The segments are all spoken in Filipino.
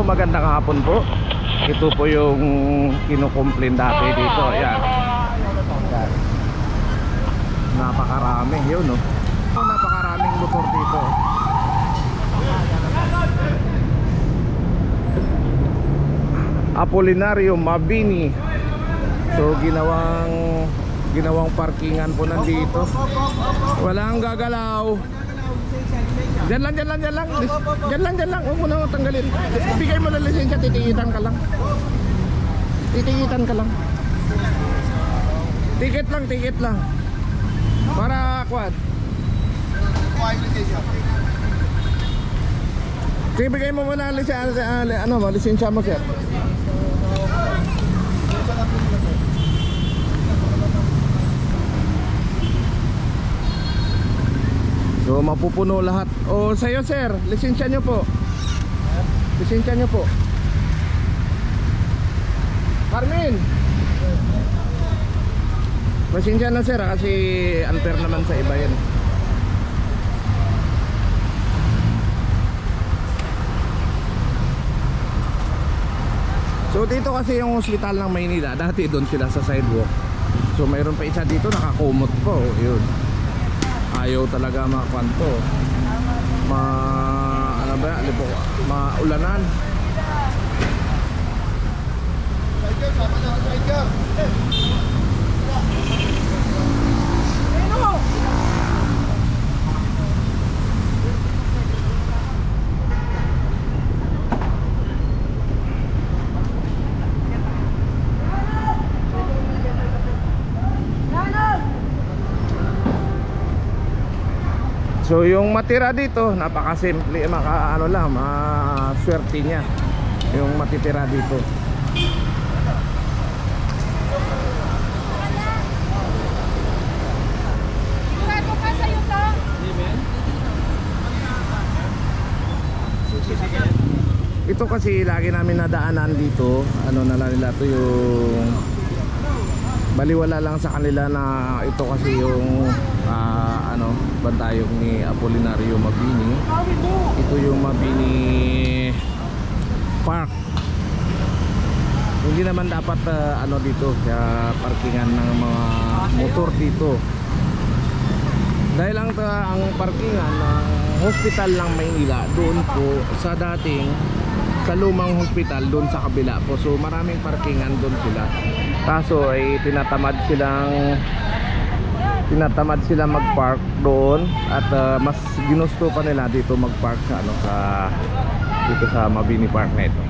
magandang hapon po. Ito po yung kinukomplain dati dito. Ayan. Ayan. Napakarami. Yun, no? Napakaraming motor dito. Apolinario Mabini. So ginawang parkingan po nandito. Walang gagalaw. Diyan lang. Diyan lang. Huwag mo na tanggalin. Bigay mo na lisensya, titikitan ka lang. Ticket lang. Para kwad. Sige, bigay mo muna lisensya mo, sir. So mapupuno lahat. O sa'yo, sir, lisensya nyo po. Carmen, lisensya na, sir, kasi unfair naman sa iba yan. So dito kasi yung hospital ng Maynila, dati doon sila sa sidewalk. So mayroon pa isa dito nakakumot po. Yun, ayaw talaga makakanto. Maulanan. So yung matira dito, napakasimple, swerte niya yung matitira dito. Ito kasi lagi namin nadaanan dito, nila to yung baliwala lang sa kanila na ito kasi yung bantayog ni Apolinario Mabini. Ito yung Mabini Park. Hindi naman dapat dito parkingan ng mga motor dito. Dahil ang parkingan ng hospital ng Maynila doon po sa lumang hospital doon sa kabila po. So maraming parkingan doon sila. Kaso ay tinatamad sila mag-park doon at mas ginusto pa nila dito mag-park dito sa Mabini Park na ito.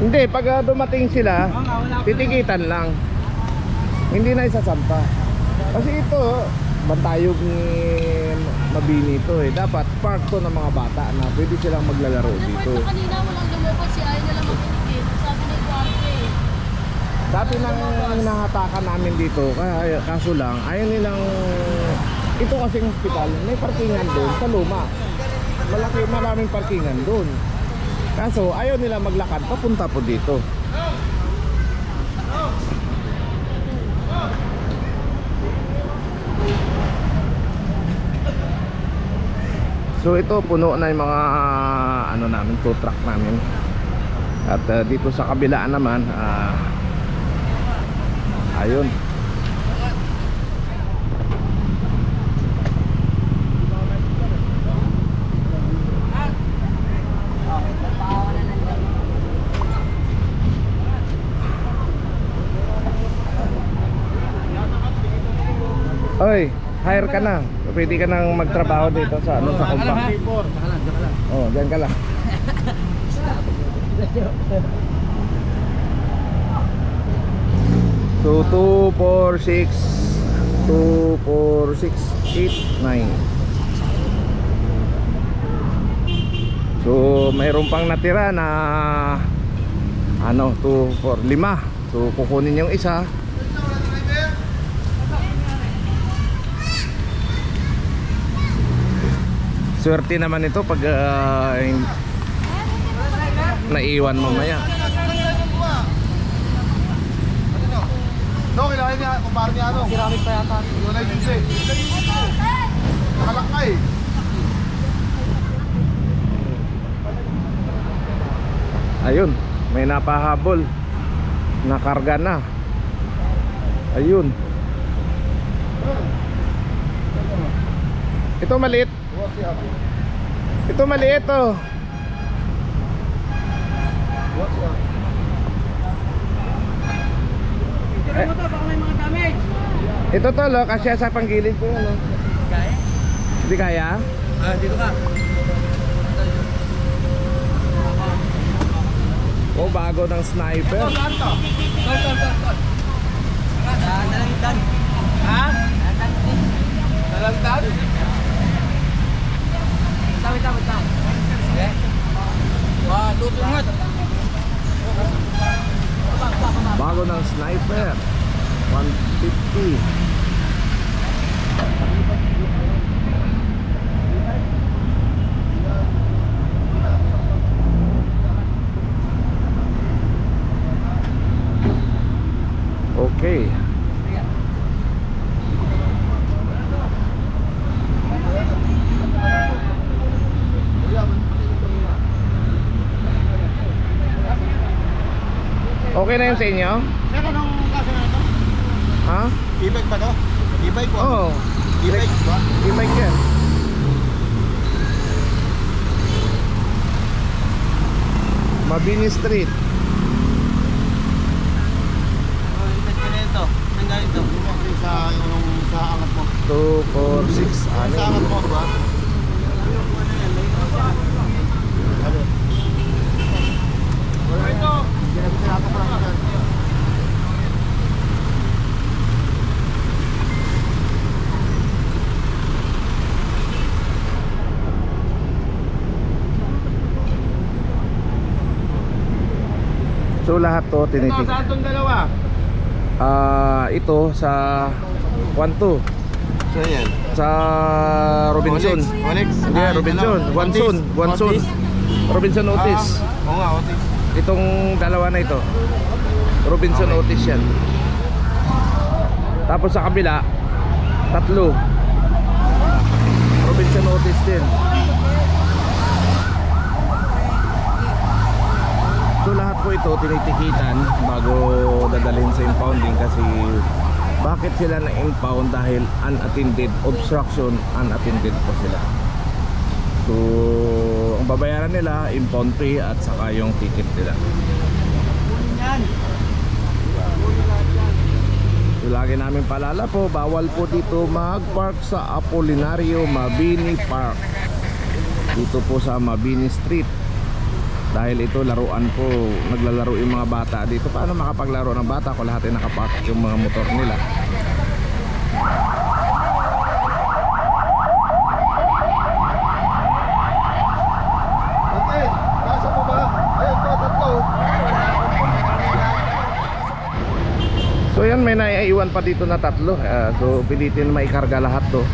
Hindi, pag dumating sila, titikitan lang. Hindi na isasampa. Kasi ito, bantayog ni Mabini ito eh. Dapat park to ng mga bata na pwede silang maglalaro dito. Kanina walang lumukot si ayaw nila magtitikit. Sabi na yung parke. Dati nang nahatakan namin dito, kaso lang, ayaw nilang, ito kasing hospital, may parkingan doon sa luma. Maraming parkingan doon. Kaso ayaw nila maglakad papunta po dito. So ito puno na yung mga namin, tow truck namin. At dito sa kabila naman ayun. Oy, hire ka na. Pwede ka nang magtrabaho dito sa compound. Oh, diyan ka lang. So 24689. So mayroon pang natira na 2, 4, 5. So kukunin yung isa. Swerte naman ito pag naiwan mamaya. No, kailangan niya, kumpara niya ano? Siramik pa yata. Yun ay DJ. Nakalakay. Ayun, may napahabol. Nakarga na. Ayun. Ito maliit. Ito maliit oh. Tira mo to, baka may mga damage. Ito tol, oh, kasya sa panggilid ko ano. Kaya? Hindi kaya? Dito ka. Oh, bago ng sniper. Tol. Nalangdan. Ha? Nalangdan? Tawid. Okay. Tutungat. Bago ng sniper 150. Okay. Okay na yun sa inyo? Sir, anong klase na ito? Ha? E-bike ba to? E-bike po? Oo. E-bike ba? E-bike yan. Mabini Street. Sa angat mo. 2, 4, 6, Sa angat mo, ba? Wala ito. Ginagawa ko lang yan. So lahat to Ito, tinitig. saan itong dalawa? Ito sa 1-2 So yan. sa Robinson. Onyx. Hindi, Robinson. Wanson. Robinson Otis. Oo nga, Otis. Itong dalawa na ito. Robinson Okay. Otis yan. Tapos sa kabila, 3. Robinson Otis din. So lahat po ito tinitikitan bago dadalhin sa impounding kasi bakit sila na-impound? Dahil unattended, obstruction, unattended po sila. So ang babayaran nila, impound fee at saka yung ticket nila. So lagi namin paalala po, bawal po dito mag-park sa Apolinario Mabini Park. Dito po sa Mabini Street. Dahil ito laruan po, naglalaro yung mga bata dito. Paano makapaglaro ng bata kung lahat ay nakapark yung mga motor nila? Ate, nasa mo ba? Ayun po, 3. So yan, may naiiwan pa dito na 3. So pilitin maikarga lahat to.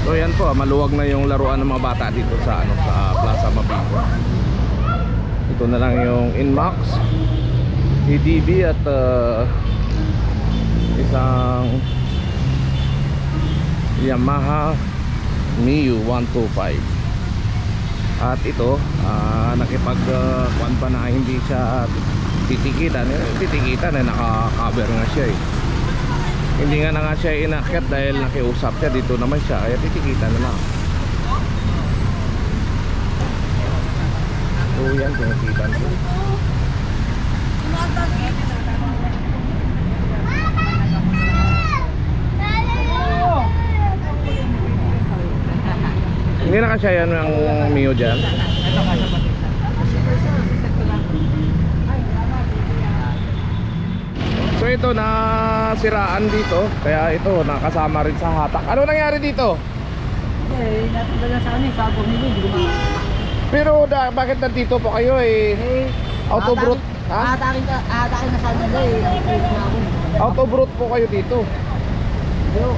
So yan po, maluwag na yung laruan ng mga bata dito sa sa Plaza Mabini. Ito na lang yung Inmax, EDB at isang Yamaha Mio 125. At ito nakipag-kuan pa na hindi siya titikitan. Titikitan naka-cover nga siya eh. Hindi nga na nga siya inakyat dahil nakiusap siya. Dito naman siya, kaya titikitan na lang. So yan, tinikitan ko. Hindi na kasya yan ang Mio dyan. So ito, nasiraan dito. Kaya ito, nakasama rin sa hatak. Ano nangyari dito? Natanggal na sa amin, sa ako nila, hindi ko Pero bakit nandito po kayo eh? Autobrut, ha? Atakin na sa nila eh. Nakikita na ako. Autobrut po kayo dito. Yo,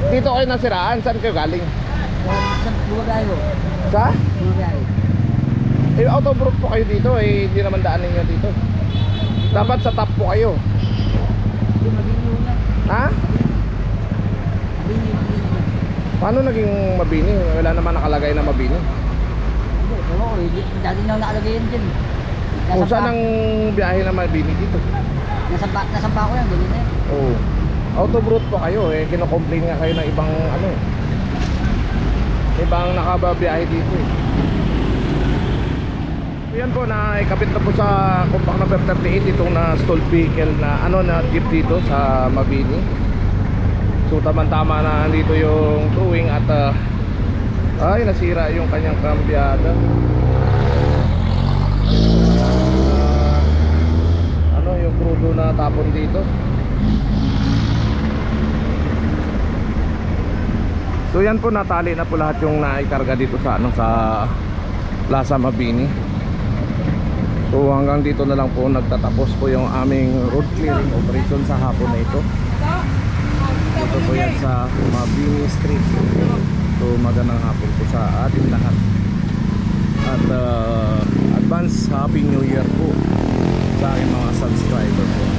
Dito kayo nasiraan, saan kayo galing? sa Bugay ko. Sa? Bugay. Eh, autobrook po kayo dito, eh, hindi naman daan ninyo dito. Dapat sa top po kayo. Hindi, mabini na. Ha? Mabini na. Paano naging Mabini? Wala naman nakalagay na Mabini. Hindi, pero ko, dati na nakalagay yan dyan. Kung saan ang biyahe na Mabini dito? Nasampa ko yan, ganyan na yan. Oo. Autobrook po kayo, eh, kino-complain nga kayo ng ibang ano. Ibang nakababiyahe dito eh. Yan po, na ikabit na po sa compact number 38 itong na stalled vehicle na ano na jeep dito sa Mabini. So tamang-tama na dito yung towing at ay nasira yung kanyang kambyada. Ano yung crudo na tapon dito. So yan po, natali na po lahat yung naikarga dito sa ano sa Plaza Mabini. So hanggang dito na lang po nagtatapos po yung aming road clearing operation sa hapon na ito. Dito po yan sa Mabini Street. So magandang hapon po sa ating lahat. At advance Happy New Year po sa aking mga subscribers po.